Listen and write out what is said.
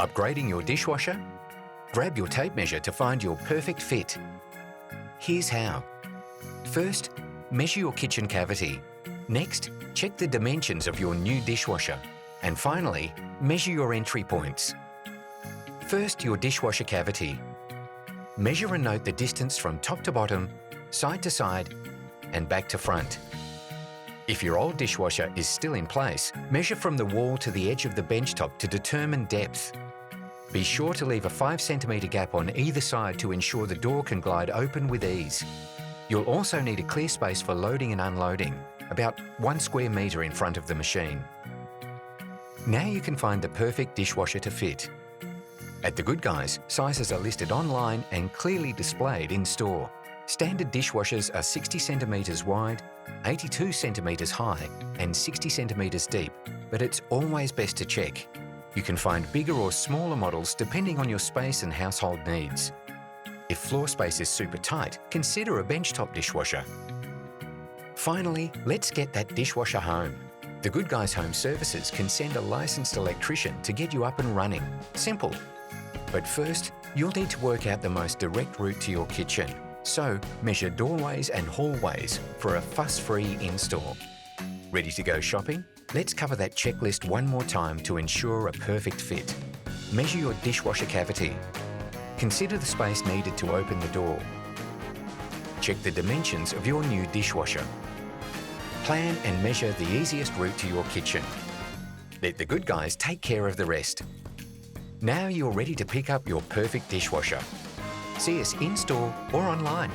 Upgrading your dishwasher? Grab your tape measure to find your perfect fit. Here's how. First, measure your kitchen cavity. Next, check the dimensions of your new dishwasher. And finally, measure your entry points. First, your dishwasher cavity. Measure and note the distance from top to bottom, side to side, and back to front. If your old dishwasher is still in place, measure from the wall to the edge of the benchtop to determine depth. Be sure to leave a 5 centimetre gap on either side to ensure the door can glide open with ease. You'll also need a clear space for loading and unloading, about 1 square metre in front of the machine. Now you can find the perfect dishwasher to fit. At The Good Guys, sizes are listed online and clearly displayed in store. Standard dishwashers are 60 centimetres wide, 82 centimetres high and 60 centimetres deep, but it's always best to check. You can find bigger or smaller models depending on your space and household needs. If floor space is super tight, consider a benchtop dishwasher. Finally, let's get that dishwasher home. The Good Guys Home Services can send a licensed electrician to get you up and running. Simple. But first, you'll need to work out the most direct route to your kitchen. So, measure doorways and hallways for a fuss-free install. Ready to go shopping? Let's cover that checklist one more time to ensure a perfect fit. Measure your dishwasher cavity. Consider the space needed to open the door. Check the dimensions of your new dishwasher. Plan and measure the easiest route to your kitchen. Let The Good Guys take care of the rest. Now you're ready to pick up your perfect dishwasher. See us in-store or online.